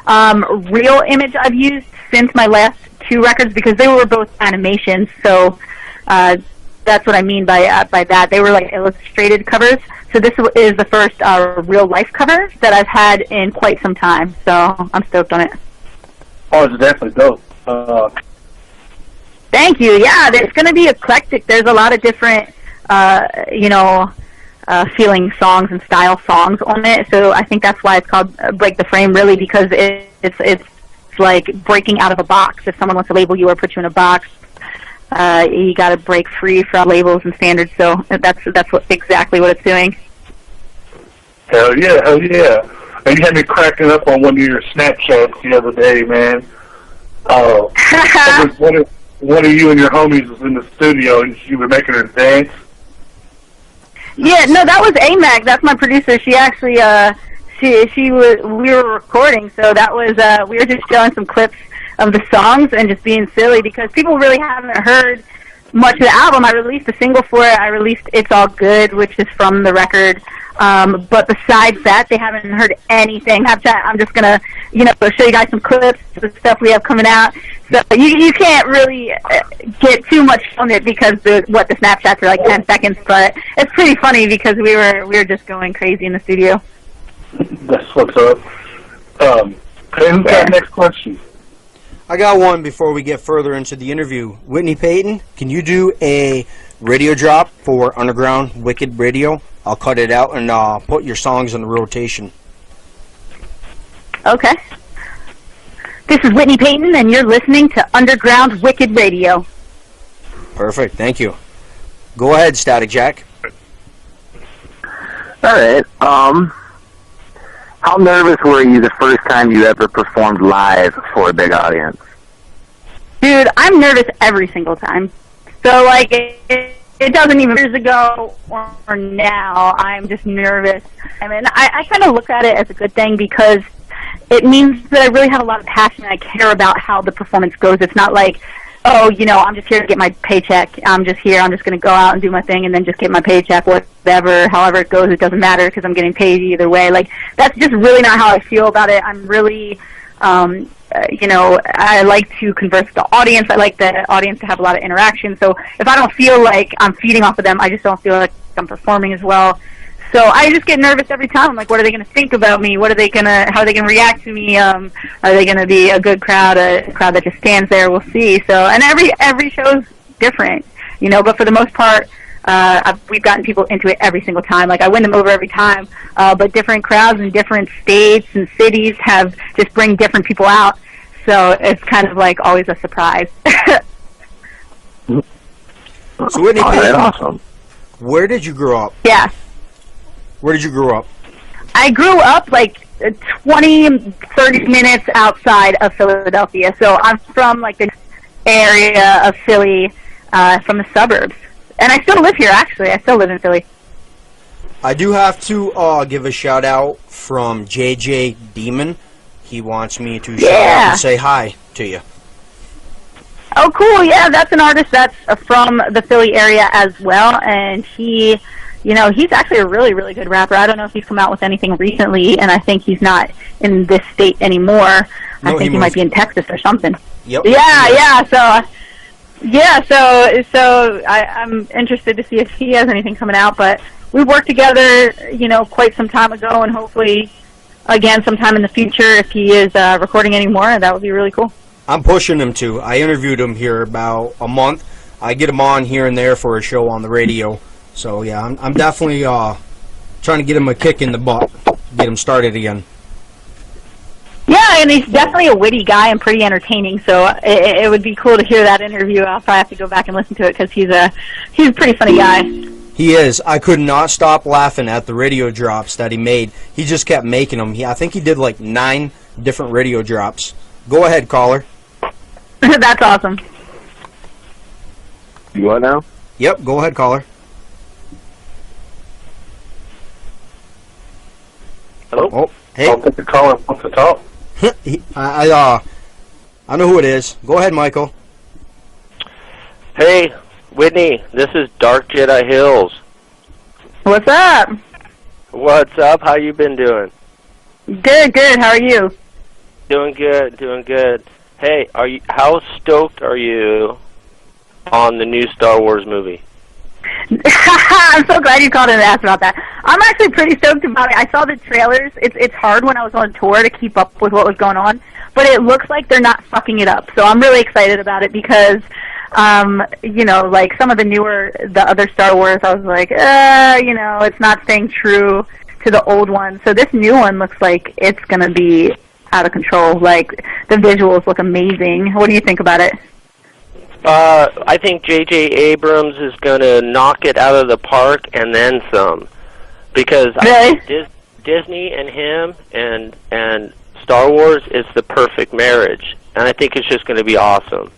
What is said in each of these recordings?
real image I've used since my last 2 records, because they were both animations. So that's what I mean by that. They were like illustrated covers. So this is the first real life cover that I've had in quite some time. So I'm stoked on it. Oh, it's definitely dope. Thank you. Yeah, it's going to be eclectic. There's a lot of different, feeling songs and style songs on it. So I think that's why it's called Break the Frame, really, because it's like breaking out of a box. If someone wants to label you or put you in a box, you got to break free from labels and standards. So that's exactly what it's doing. Hell yeah, hell yeah. And you had me cracking up on one of your Snapchats the other day, man. One of you and your homies was in the studio and you were making her dance. Yeah, no, that was AMAG. That's my producer. She actually, we were recording, so that was, we were just showing some clips of the songs and just being silly because people really haven't heard much of the album. I released a single for it. I released It's All Good, which is from the record. But besides that, they haven't heard anything. I'm just going to, show you guys some clips of the stuff we have coming out. So you can't really get too much from it because the Snapchats are like 10 seconds, but it's pretty funny because we were just going crazy in the studio. That's what's up. Hey, who's got next question? I got one before we get further into the interview. Whitney Peyton, can you do a radio drop for Underground Wicked Radio? I'll cut it out and put your songs in the rotation. Okay. This is Whitney Peyton, and you're listening to Underground Wicked Radio. Perfect, thank you. Go ahead, Static Jack. All right. How nervous were you the first time you ever performed live for a big audience? Dude, I'm nervous every single time. So, like, it doesn't even years ago or now, I'm just nervous. I mean, I kind of look at it as a good thing because it means that I really have a lot of passion and I care about how the performance goes. It's not like, oh, I'm just here to get my paycheck. I'm just here. I'm just going to go out and do my thing and then just get my paycheck, whatever, however it goes. It doesn't matter because I'm getting paid either way. Like, that's just really not how I feel about it. I'm really, I like to converse with the audience. I like the audience to have a lot of interaction. So if I don't feel like I'm feeding off of them, I just don't feel like I'm performing as well. So I just get nervous every time. I'm like, what are they going to think about me? How are they going to react to me? Are they going to be a good crowd, a crowd that just stands there? We'll see. So, and every show's different, but for the most part, we've gotten people into it every single time. Like, I win them over every time. But different crowds in different states and cities just bring different people out. So it's kind of like always a surprise. So Whitney Peyton, awesome. Where did you grow up? Yeah. Where did you grow up? I grew up like 20, 30 minutes outside of Philadelphia. So I'm from like the area of Philly, from the suburbs. And I still live here, actually. I still live in Philly. I do have to give a shout out from JJ Demon. He wants me to shout out and say hi to you. Oh, cool. Yeah, that's an artist that's from the Philly area as well. And he's actually a really, really good rapper. I don't know if he's come out with anything recently, and I think he's not in this state anymore. No, I think he might be in Texas or something. Yep. Yeah. So I'm interested to see if he has anything coming out. But we worked together, quite some time ago, and hopefully, again, sometime in the future, if he is recording any more, that would be really cool. I'm pushing him to. I interviewed him here about a month. I get him on here and there for a show on the radio. So, yeah, I'm definitely trying to get him a kick in the butt, get him started again. Yeah, and he's definitely a witty guy and pretty entertaining, so it would be cool to hear that interview. I'll probably have to go back and listen to it because he's a pretty funny guy. He is. I could not stop laughing at the radio drops that he made. He just kept making them. I think he did like 9 different radio drops. Go ahead, caller. That's awesome. You want now? Yep, go ahead, caller. Hello? Oh, hey. I don't think the caller wants to talk. I know who it is. Go ahead, Michael. Hey, Whitney, this is Dark Jedi Hills. What's up? What's up? How you been doing? Good. How are you? Doing good, doing good. Hey, how stoked are you on the new Star Wars movie? I'm so glad you called in and asked about that. I'm actually pretty stoked about it. I saw the trailers. It's hard when I was on tour to keep up with what was going on, but it looks like they're not fucking it up. So I'm really excited about it because, like some of the other Star Wars, I was like, it's not staying true to the old one. So this new one looks like it's going to be out of control. Like, the visuals look amazing. What do you think about it? I think J.J. Abrams is going to knock it out of the park and then some. Because really? I think Disney and him and Star Wars is the perfect marriage. And I think it's just going to be awesome.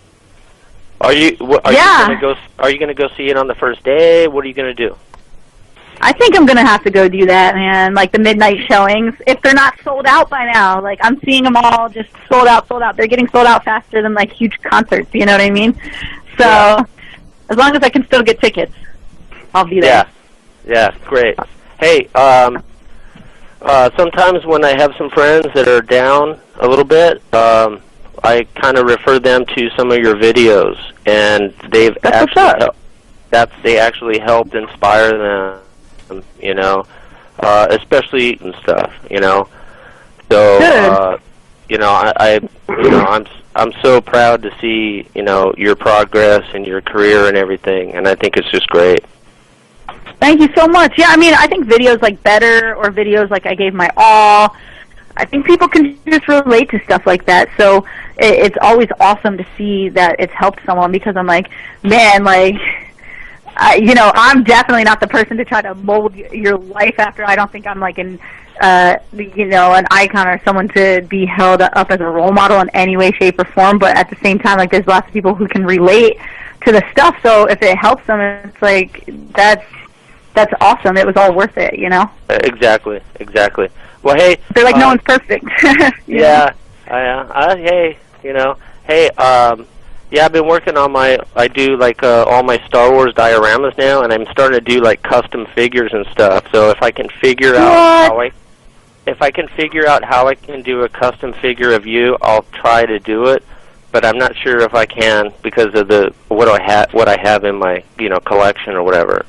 Are you going to go see it on the first day? What are you going to do? I think I'm going to have to go do that, man, like the midnight showings. If they're not sold out by now, like I'm seeing them all just sold out. They're getting sold out faster than like huge concerts, you know what I mean? So as long as I can still get tickets, I'll be there. Yeah, great. Hey, sometimes when I have some friends that are down a little bit, I kind of refer them to some of your videos, and they actually helped inspire them. Especially and stuff, So, I'm so proud to see, your progress and your career and everything, and I think it's just great. Thank you so much. Yeah, I mean, I think videos like Better or videos like I Gave My All, I think people can just relate to stuff like that. So it's always awesome to see that it's helped someone because I'm like, man, like, I'm definitely not the person to try to mold your life after. I don't think I'm like an icon or someone to be held up as a role model in any way, shape, or form. But at the same time, like there's lots of people who can relate to the stuff. So if it helps them, it's like that's awesome. It was all worth it, Exactly. Well, hey, they're like no one's perfect. Hey, Yeah, I've been working on I do like all my Star Wars dioramas now, and I'm starting to do like custom figures and stuff. So if I can figure out how I can do a custom figure of you, I'll try to do it. But I'm not sure if I can because of what I have in my collection or whatever.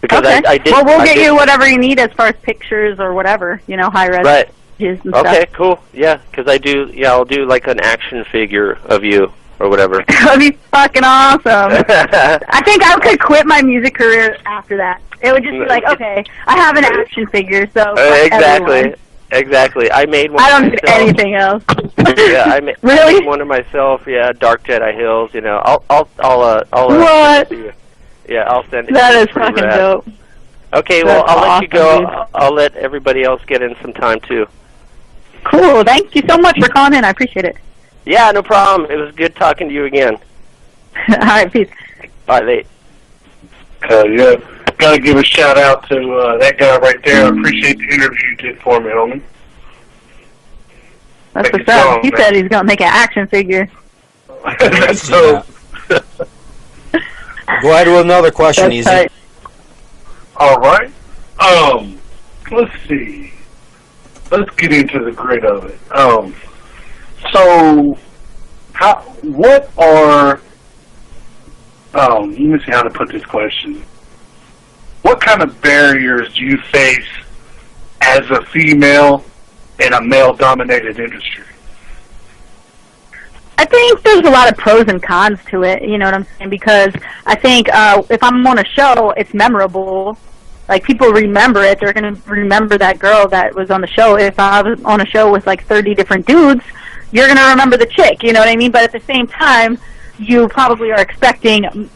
Because okay. We'll get you whatever you need as far as pictures or whatever, high res. Right. And okay, stuff. Cool. Yeah, because I'll do like an action figure of you. Or whatever. That'd be fucking awesome. I think I could quit my music career after that. It would just be like, okay, I have an action figure, so Exactly. I made one. I don't need anything else. Yeah, I made one of myself. Yeah, Dark Jedi Hills. I'll what? Yeah, I'll send it. That is fucking dope. Okay, well, I'll let you go. I'll let everybody else get in some time too. Cool. Thank you so much for calling in. I appreciate it. Yeah, no problem. It was good talking to you again. All right, peace. All right, late. Yeah. Got to give a shout out to that guy right there. I appreciate the interview you did for me, homie. That's what's up. He said he's going to make an action figure. So, go ahead with another question, Easy. Tight. All right. Let's see. Let's get into the grit of it. So, what are, let me see how to put this question. What kind of barriers do you face as a female in a male-dominated industry? I think there's a lot of pros and cons to it, you know what I'm saying? Because I think if I'm on a show, it's memorable. Like, people remember it. They're going to remember that girl that was on the show. If I was on a show with, like, 30 different dudes, you're going to remember the chick, you know what I mean? But at the same time, you probably are expecting,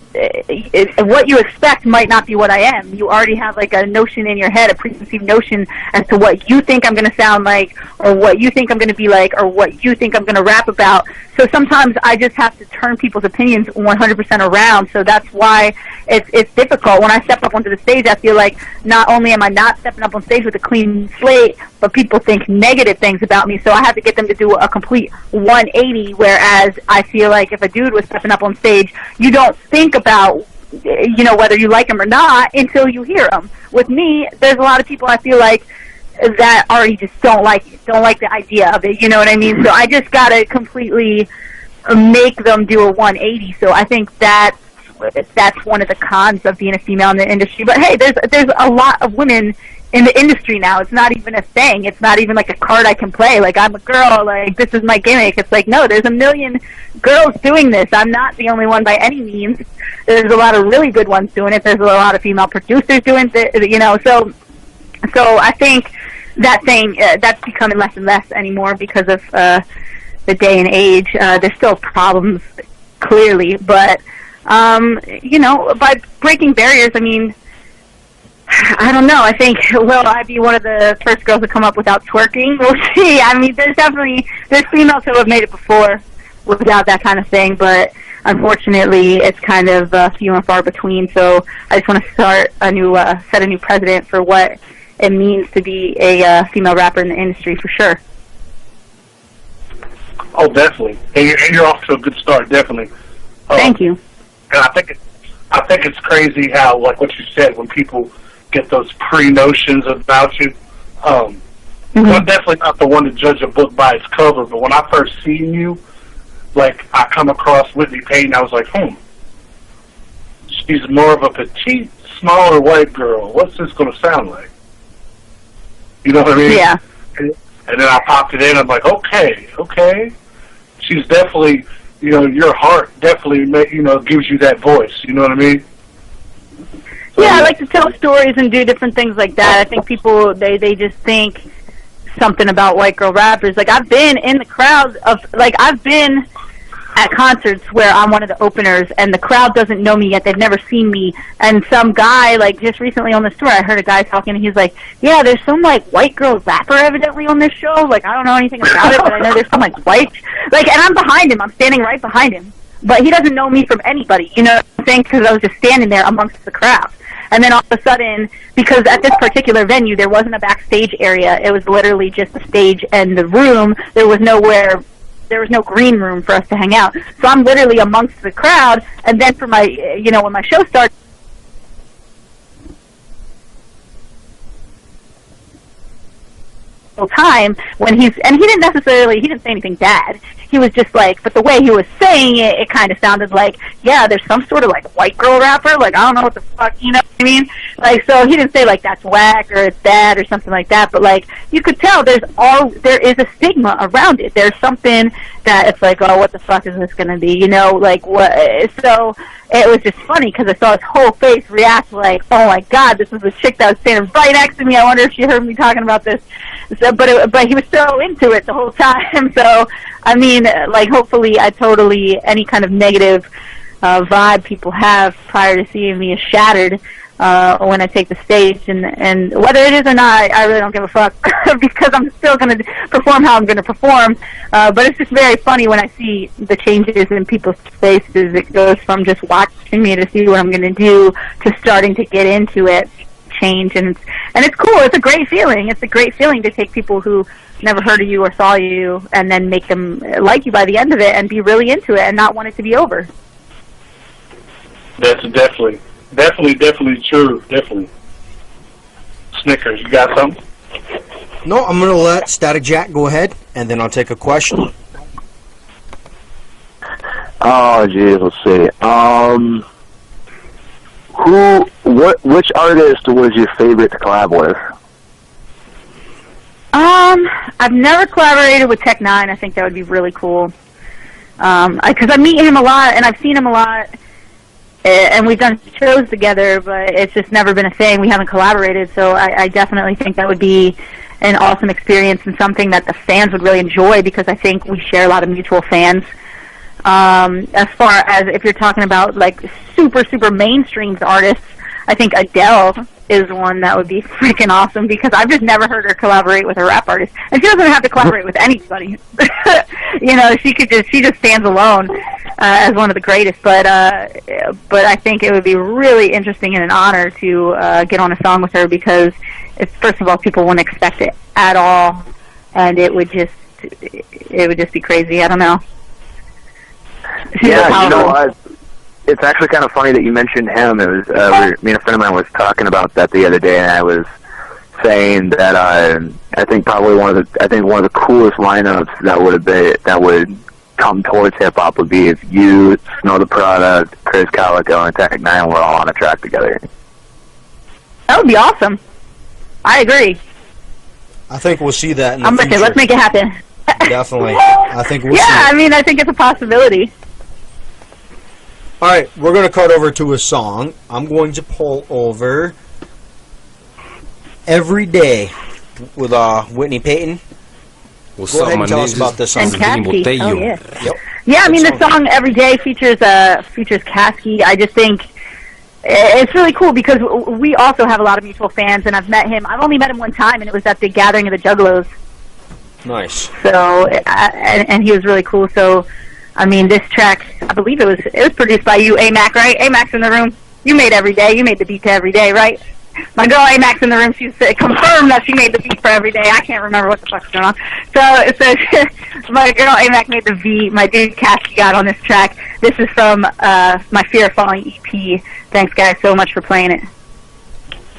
what you expect might not be what I am. You already have like a notion in your head, a preconceived notion as to what you think I'm going to sound like, or what you think I'm going to be like, or what you think I'm going to rap about. So sometimes I just have to turn people's opinions 100% around. So that's why it's difficult. When I step up onto the stage, I feel like not only am I not stepping up on stage with a clean slate, but people think negative things about me. So I have to get them to do a complete 180, whereas I feel like if a dude was stepping up on stage, you don't think about, whether you like him or not until you hear him. With me, there's a lot of people I feel like that already just don't like the idea of it. You know what I mean? So I just gotta completely make them do a 180. So I think that's one of the cons of being a female in the industry. But hey, there's a lot of women in the industry now. It's not even a thing. It's not even like a card I can play. Like, I'm a girl, like, this is my gimmick. It's like, no, there's a million girls doing this. I'm not the only one by any means. There's a lot of really good ones doing it. There's a lot of female producers doing it, you know. So I think that thing, that's becoming less and less anymore because of the day and age. There's still problems, clearly, but, you know, by breaking barriers, I mean, I don't know. I think, will I be one of the first girls to come up without twerking? We'll see. I mean, there's females who have made it before without that kind of thing, but unfortunately, it's kind of few and far between. So I just want to set a new precedent for what it means to be a female rapper in the industry, for sure. Oh, definitely. And you're off to a good start, definitely. Thank you. And I think it's crazy how, like what you said, when people get those pre-notions about you. I'm definitely not the one to judge a book by its cover, but when I first seen you, like, I come across Whitney Peyton, I was like, she's more of a petite, smaller white girl. What's this going to sound like? You know what I mean? Yeah. And then I popped it in, I'm like, okay. She's definitely, you know, your heart definitely, you know, gives you that voice. You know what I mean? So, yeah, I like to tell stories and do different things like that. I think people, they just think something about white girl rappers. Like, I've been in the crowd I've been at concerts where I'm one of the openers, and the crowd doesn't know me yet. They've never seen me. And some guy, like, just recently on this tour, I heard a guy talking, and he's like, yeah, there's some, like, white girl rapper evidently on this show. Like, I don't know anything about it, but I know there's some, like, white. Like, and I'm behind him. I'm standing right behind him. But he doesn't know me from anybody, you know what I'm saying? Because I was just standing there amongst the crowd. And then all of a sudden, because at this particular venue, there wasn't a backstage area. It was literally just the stage and the room. There was no green room for us to hang out. So I'm literally amongst the crowd. And then for my, you know, when my show starts, time when he didn't say anything bad. He was just like, but the way he was saying it, it kind of sounded like, yeah, there's some sort of like white girl rapper, like, I don't know what the fuck, you know what I mean? Like, so he didn't say like that's whack or it's bad or something like that, but like you could tell there is a stigma around it. There's something that it's like, oh, what the fuck is this gonna be, you know, like what? So it was just funny because I saw his whole face react like, oh my god, this was a chick that was standing right next to me. I wonder if she heard me talking about this. So, but he was so into it the whole time. So, I mean, like, hopefully any kind of negative vibe people have prior to seeing me is shattered when I take the stage. And whether it is or not, I really don't give a fuck because I'm still going to perform how I'm going to perform. But it's just very funny when I see the changes in people's faces. It goes from just watching me to see what I'm going to do to starting to get into it. Change, and it's cool. It's a great feeling. It's a great feeling to take people who never heard of you or saw you and then make them like you by the end of it and be really into it and not want it to be over. That's definitely true. Definitely. Snickers, you got something? No, I'm going to let Static Jack go ahead, and then I'll take a question. Oh, geez, let's see. Which artist was your favorite to collab with? I've never collaborated with Tech 9. I think that would be really cool. Because I meet him a lot, and I've seen him a lot, and we've done shows together, but it's just never been a thing. We haven't collaborated, so I definitely think that would be an awesome experience and something that the fans would really enjoy because I think we share a lot of mutual fans. As far as if you're talking about like super, super mainstream artists, I think Adele is one that would be freaking awesome because I've just never heard her collaborate with a rap artist. And she doesn't have to collaborate with anybody. You know, she just stands alone as one of the greatest. But I think it would be really interesting and an honor to get on a song with her because first of all, people wouldn't expect it at all, and it would just be crazy. I don't know. Yeah, you know, it's actually kind of funny that you mentioned him. It was me and a friend of mine was talking about that the other day, and I was saying that I think probably one of the coolest lineups that would come towards hip hop would be if you, Snow the Product, Chris Calico, and Tech Nine were all on a track together. That would be awesome. I agree. I think we'll see that in the future. Okay, let's make it happen. Definitely. I think we'll see Yeah, it. I mean, I think it's a possibility. All right, we're going to cut over to a song. I'm going to pull over Every Day with Whitney Peyton. What's Go up, ahead my and tell us niggas? about this song. And Caskey. Oh, yeah. Yep. Yeah, I mean, Good the song Every Day features Caskey. I just think it's really cool because we also have a lot of mutual fans, and I've met him. I've only met him one time, and it was at the gathering of the Juggalos. Nice. So, and he was really cool. So, I mean, this track, I believe it was produced by you, AMAC, right? AMAC's in the room. You made Every Day. You made the beat to Every Day, right? My girl AMAC's in the room. She confirmed that she made the beat for Every Day. I can't remember what the fuck's going on. So my girl AMAC made the beat. My dude Cassie got on this track. This is from my Fear of Falling EP. Thanks, guys, so much for playing it.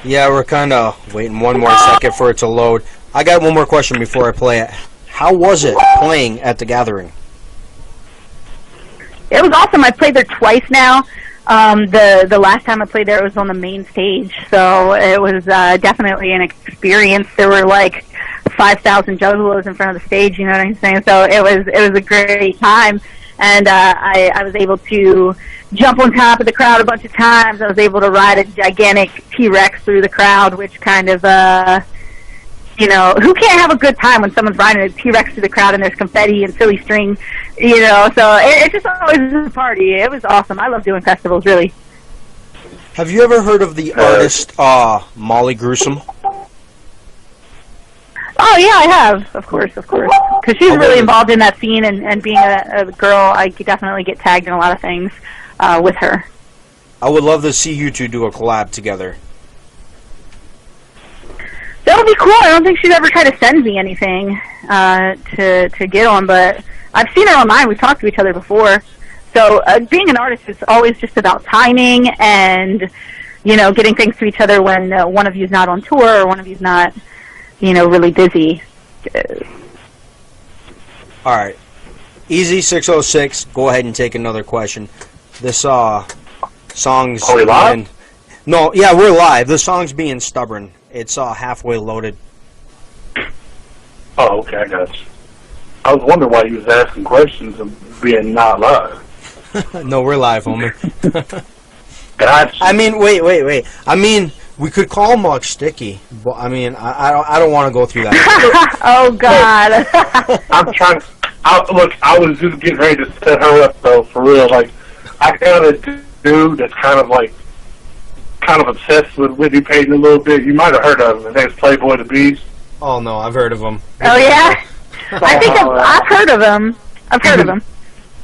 Yeah, we're kind of waiting one more second for it to load. I got one more question before I play it. How was it playing at the gathering? It was awesome. I played there twice now. The last time I played there, it was on the main stage, so it was definitely an experience. There were like 5,000 juggalos in front of the stage. You know what I'm saying? So it was a great time, and I was able to jump on top of the crowd a bunch of times. I was able to ride a gigantic T-Rex through the crowd, which kind of you know, who can't have a good time when someone's riding a T-Rex through the crowd and there's confetti and silly string, you know, so it's just always a party. It was awesome. I love doing festivals, really. Have you ever heard of the artist Molly Gruesome? Oh, yeah, I have, of course, because she's really involved in that scene, and being a girl, I could definitely get tagged in a lot of things with her. I would love to see you two do a collab together. That would be cool. I don't think she's ever tried to send me anything to get on, but I've seen her online. We've talked to each other before. So being an artist is always just about timing and, you know, getting things to each other when one of you's not on tour or one of you's not, you know, really busy. All right. Easy 606. Go ahead and take another question. This song's... Are we live? No, yeah, we're live. The song's being stubborn. It's halfway loaded. Oh, okay, I got you. I was wondering why you was asking questions and being not live. No, we're live, homie. Gotcha. I mean, wait. I mean, we could call Muck Sticky, but I mean, I don't want to go through that. Oh, God. I'm trying. Look, I was just getting ready to set her up, though, for real. Like, I got a dude that's kind of obsessed with Whitney Peyton a little bit. You might have heard of him. His name's Playboy the Beast. Oh no, I've heard of him. Oh, yeah? I think I've heard of him.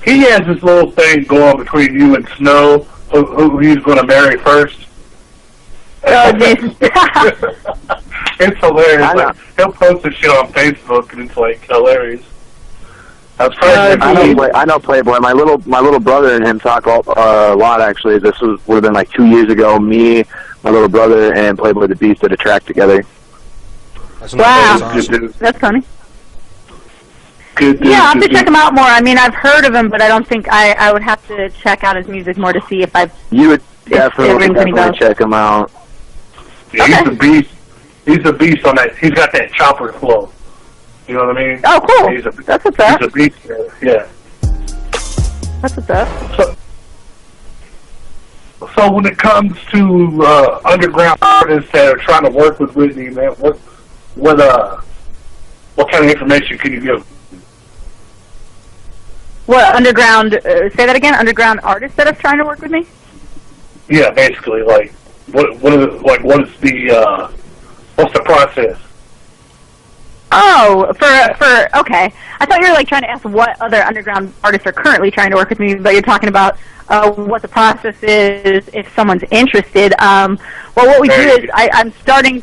He has this little thing going between you and Snow, who he's going to marry first. Oh, jeez. It's hilarious. Like, he'll post this shit on Facebook, and it's like hilarious. I know Playboy. My little brother and him talk a lot. Actually, would have been like 2 years ago. Me, my little brother, and Playboy the Beast did a track together. Wow, awesome. That's funny. Good dude, Yeah, I'll have to dude. check him out more. I mean, I've heard of him, but I don't think I would have to check out his music more to see if I've... You would rings any definitely bells. check him out. Yeah, Okay. he's a beast. He's a beast on that. He's got that chopper flow. You know what I mean? Oh, cool. He's a, That's what's up. He's a beast. Yeah. That's what's up. So when it comes to underground artists that are trying to work with Whitney, man, what kind of information can you give? What, underground... say that again? Underground artists that are trying to work with me? Yeah, basically, like what's the process? Oh, for okay. I thought you were like trying to ask what other underground artists are currently trying to work with me, but you're talking about what the process is if someone's interested. Well, what we do is I'm starting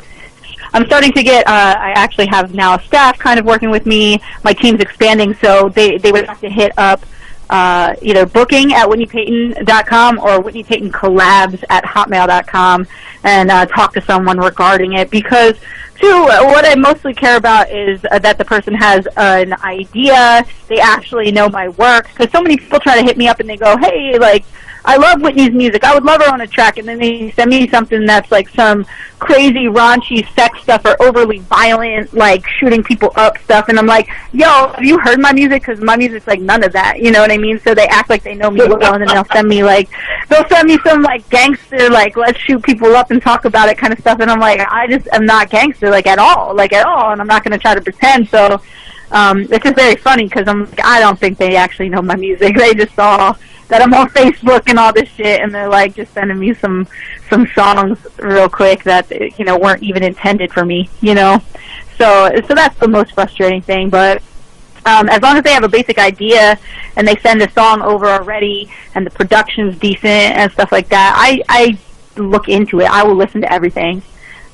to get. I actually have now a staff kind of working with me. My team's expanding, so they would have to hit up either booking at WhitneyPeyton.com or WhitneyPeytonCollabs at hotmail.com and talk to someone regarding it, because Two, what I mostly care about is that the person has an idea, they actually know my work, because so many people try to hit me up and they go, hey, like, I love Whitney's music, I would love her on a track, and then they send me something that's like some crazy raunchy sex stuff or overly violent, like shooting people up stuff, and I'm like, yo, have you heard my music? Because my music's like none of that, you know what I mean? So they act like they know me well, and then they'll send me some like gangster, like let's shoot people up and talk about it kind of stuff, and I'm like, I just am not gangster, like at all, and I'm not going to try to pretend. So it's just very funny because I don't think they actually know my music. They just saw that I'm on Facebook and all this shit, and they're like just sending me some songs real quick that weren't even intended for me, So that's the most frustrating thing. But as long as they have a basic idea and they send a song over already and the production's decent and stuff like that, I look into it. I will listen to everything.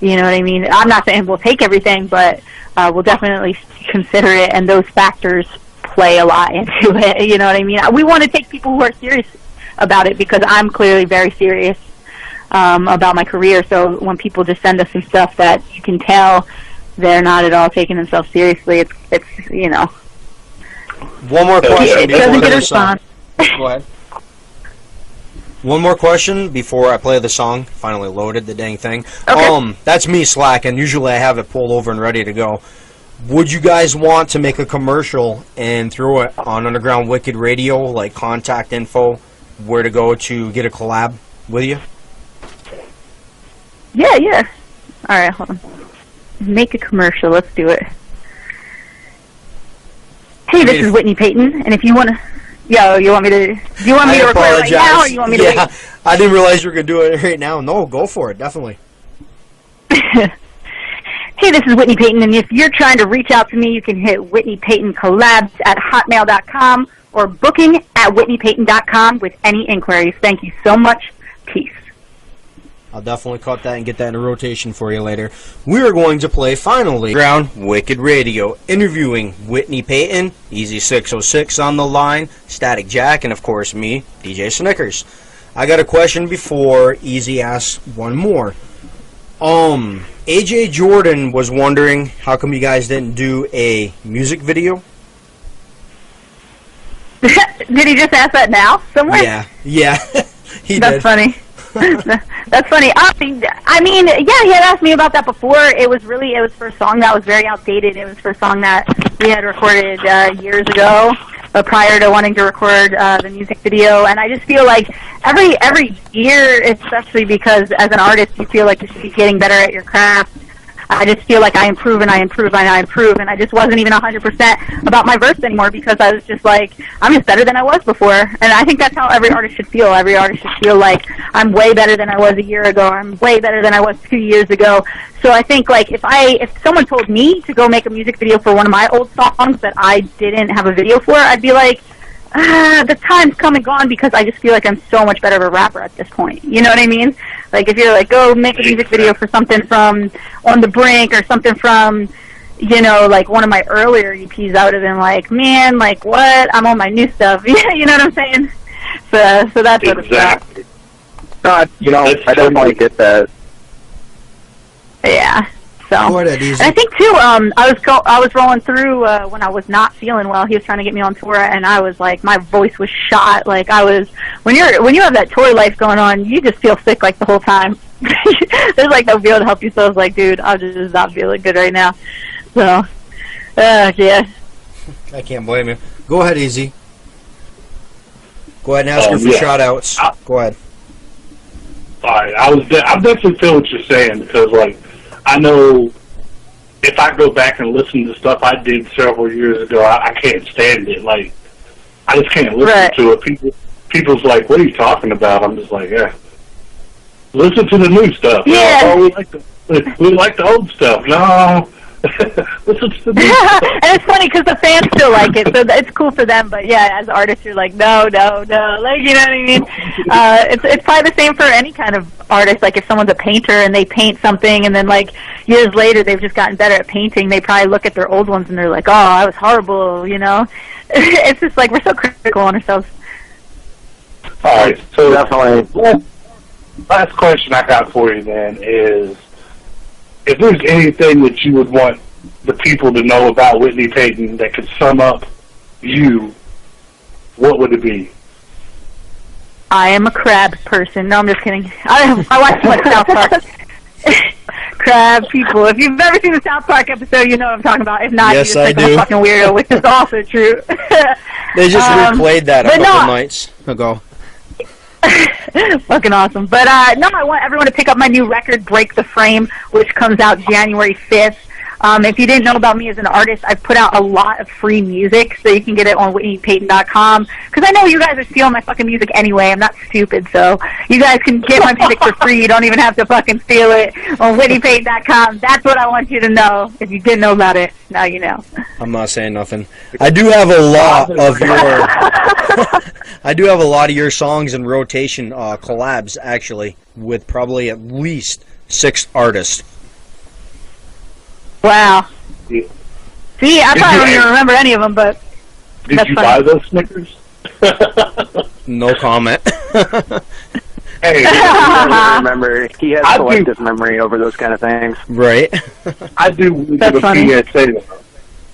You know what I mean? I'm not saying we'll take everything, but we'll definitely consider it, and those factors play a lot into it, you know what I mean? We want to take people who are serious about it, because I'm clearly very serious about my career, so when people just send us some stuff that you can tell they're not at all taking themselves seriously, it's One more question. It doesn't get a response. Go ahead. One more question before I play the song. Finally loaded the dang thing. Okay. That's me slacking. Usually I have it pulled over and ready to go. Would you guys want to make a commercial and throw it on Underground Wicked Radio, like contact info, where to go to get a collab with you? Yeah. All right, hold on. Make a commercial. Let's do it. Hey, this is Whitney Peyton, and if you want to... Yo, you want me to... Do you want me to record it right now, or you want me to wait? I didn't realize you were going to do it right now. No, go for it, definitely. Hey, this is Whitney Peyton, and if you're trying to reach out to me, you can hit WhitneyPeytonCollabs@hotmail.com or booking@WhitneyPeyton.com with any inquiries. Thank you so much. Peace. I'll definitely cut that and get that in a rotation for you later. We are going to play, finally, Underground Wicked Radio, interviewing Whitney Peyton, Easy 606 on the line, Static Jack, and of course me, DJ Snickers. I got a question before Easy asks one more. AJ Jordan was wondering how come you guys didn't do a music video? Did he just ask that now somewhere? Yeah. He That's did. Funny. That's funny. I mean, yeah, he had asked me about that before. It was for a song that was very outdated. It was for a song that we had recorded years ago, prior to wanting to record the music video. And I just feel like every year, especially because as an artist, you feel like you should be getting better at your craft. I just feel like I improve, and I just wasn't even 100% about my verse anymore, because I was just like, I'm just better than I was before. And I think that's how every artist should feel. Every artist should feel like, I'm way better than I was a year ago, I'm way better than I was 2 years ago. So I think, like, if someone told me to go make a music video for one of my old songs that I didn't have a video for, I'd be like, the time's come and gone, because I just feel like I'm so much better of a rapper at this point. You know what I mean? Like, if you're like, go make a music video for something from On the Brink or something from, like one of my earlier EPs, I would have been like, man, like, what? I'm on my new stuff. You know what I'm saying? So that's what it's about. I definitely get that. Yeah. So, and I think too, I was rolling through when I was not feeling well. He was trying to get me on tour, and I was like, my voice was shot. Like, when you have that tour life going on, you just feel sick like the whole time. There's like no able to help you. So I was like, dude, I'm just not feeling good right now. So, yeah. I can't blame you. Go ahead, Easy. Go ahead and ask her for shout-outs. Go ahead. All right, I definitely feel what you're saying, because, like, I know if I go back and listen to stuff I did several years ago, I can't stand it. Like, I just can't listen to it. People's like, what are you talking about? I'm just like, yeah. Listen to the new stuff. Yeah. Oh, we like the old stuff. No. Listen to the new stuff. And it's funny because the fans still like it, so it's cool for them. But yeah, as artists, you're like, no. Like, you know what I mean? It's probably the same for any kind of artist. Like, if someone's a painter and they paint something, and then like years later they've just gotten better at painting, they probably look at their old ones and they're like, oh, I was horrible. It's just like we're so critical on ourselves. All right, so definitely. Last question I got for you then is, if there's anything that you would want the people to know about Whitney Peyton that could sum up you, what would it be? I am a crab person. No, I'm just kidding. I watch too much South Park. Crab people. If you've ever seen the South Park episode, you know what I'm talking about. If not, yes, you just think I'm a fucking weirdo, which is also true. They just replayed that a couple nights ago. Fucking awesome. But no, I want everyone to pick up my new record, Break the Frame, which comes out January 5th. If you didn't know about me as an artist, I've put out a lot of free music, so you can get it on WhitneyPeyton.com. Because I know you guys are stealing my fucking music anyway. I'm not stupid, so you guys can get my music for free. You don't even have to fucking steal it on WhitneyPeyton.com. That's what I want you to know. If you didn't know about it, now you know. I'm not saying nothing. I do have a lot of your... I do have a lot of your songs in rotation, collabs, actually, with probably at least 6 artists. Wow. Yeah. See, I probably don't even remember any of them, but did you buy those Snickers? No comment. Hey, I remember. He has selective memory over those kind of things. Right. I do give a PSA.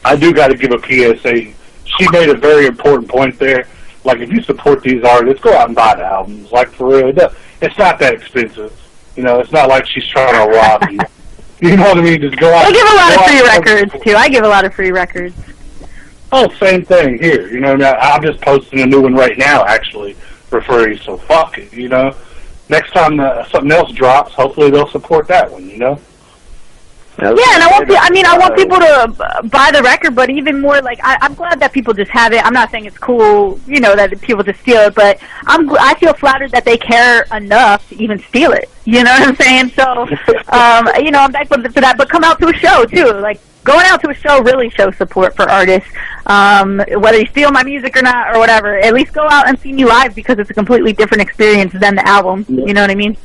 I do got to give a PSA. She made a very important point there. Like, if you support these artists, go out and buy the albums. Like, for real, it's not that expensive. You know, it's not like she's trying to rob you. You know what I mean? Just go out. I give a lot of free records, too. I give a lot of free records. Oh, same thing here. You know, now I'm just posting a new one right now, actually, for free. So fuck it, you know. Next time something else drops, hopefully they'll support that one, you know. Yeah, and I want people to buy the record, but even more, like, I'm glad that people just have it. I'm not saying it's cool, you know, that people just steal it, but I feel flattered that they care enough to even steal it. You know what I'm saying? So, you know, I'm thankful for that. But come out to a show, too. Like, going out to a show really shows support for artists. Whether you steal my music or not or whatever, at least go out and see me live because it's a completely different experience than the album. Yeah. You know what I mean?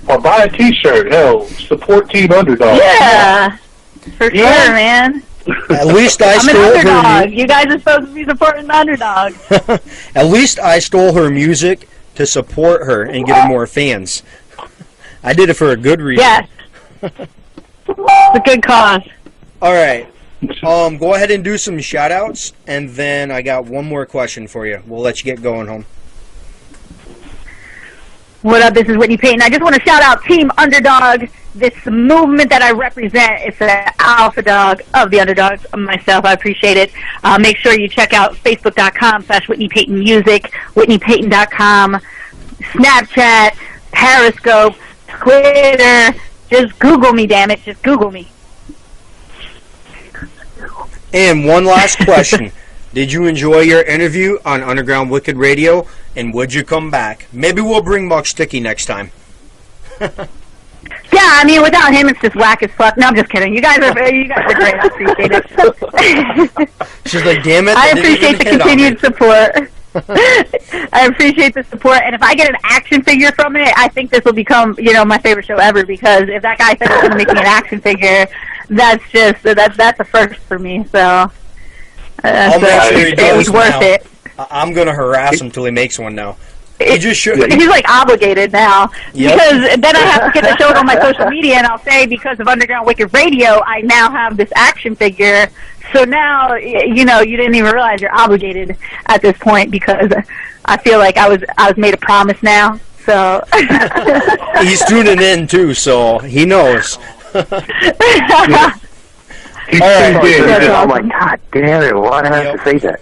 Or buy a T-shirt. Hell, support Team Underdog. Yeah, for sure, man. At least I stole her music. You guys are supposed to be supporting the underdog. At least I stole her music to support her and get her more fans. I did it for a good reason. Yes. It's a good cause. All right. Go ahead and do some shout-outs, and then I got one more question for you. We'll let you get going home. What up, this is Whitney Peyton. I just want to shout out Team Underdog, this movement that I represent. It's the alpha dog of the underdogs, myself. I appreciate it. Make sure you check out Facebook.com/Whitney Peyton Music, WhitneyPeyton.com, Snapchat, Periscope, Twitter. Just Google me, damn it. Just Google me. And one last question. Did you enjoy your interview on Underground Wicked Radio? And would you come back? Maybe we'll bring Muck Sticky next time. Yeah, I mean, without him, it's just whack as fuck. No, I'm just kidding. You guys are great. I appreciate it. She's like, damn it. I appreciate the continued support. I appreciate the support. And if I get an action figure from it, I think this will become, you know, my favorite show ever. Because if that guy said he's going to make me an action figure, that's a first for me. So I'll make sure he does. It was worth it. I'm going to harass him till he makes one now. He just should. He's like obligated now. Yep. Because then I have to get the show on my social media, and I'll say because of Underground Wicked Radio, I now have this action figure. So now, you know, you didn't even realize you're obligated at this point because I feel like I was made a promise now. So he's tuning in too, so he knows. All right. Oh my God, damn it! Why did I have to say that?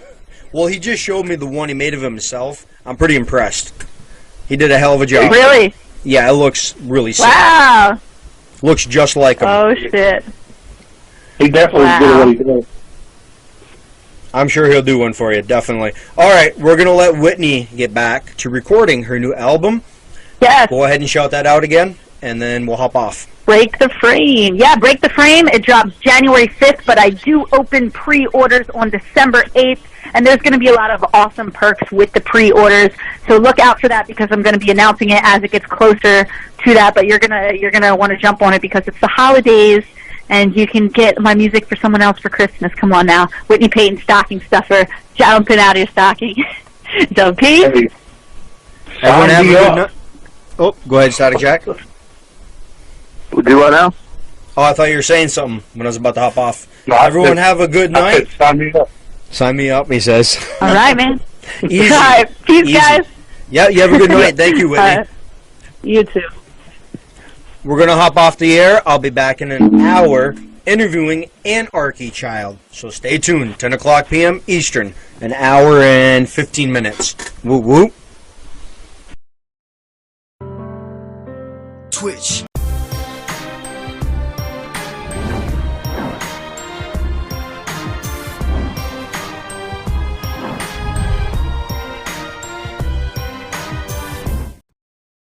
Well, he just showed me the one he made of himself. I'm pretty impressed. He did a hell of a job. Really? Yeah, it looks really sick. Wow. Looks just like him. Oh, shit. He definitely did what he did. I'm sure he'll do one for you, definitely. All right, we're going to let Whitney get back to recording her new album. Yes. Go ahead and shout that out again, and then we'll hop off. Break the Frame. Yeah, Break the Frame. It drops January 5th, but I do open pre-orders on December 8th. And there's going to be a lot of awesome perks with the pre-orders, so look out for that because I'm going to be announcing it as it gets closer to that. But you're gonna want to jump on it because it's the holidays, and you can get my music for someone else for Christmas. Come on now, Whitney Peyton stocking stuffer, jumping out of your stocking. So peace. Everyone have a good night. Oh, go ahead, Static Jack. Do what now? Oh, I thought you were saying something when I was about to hop off. No, Everyone have a good night. Sign me up. Sign me up, he says. All right, man. Easy. All right. Peace, Easy. guys. Yeah, you have a good night. Thank you, Whitney. You too. We're going to hop off the air. I'll be back in an hour interviewing Anarchy Child. So stay tuned. 10 o'clock p.m. Eastern. An hour and 15 minutes. Woo woo. Twitch.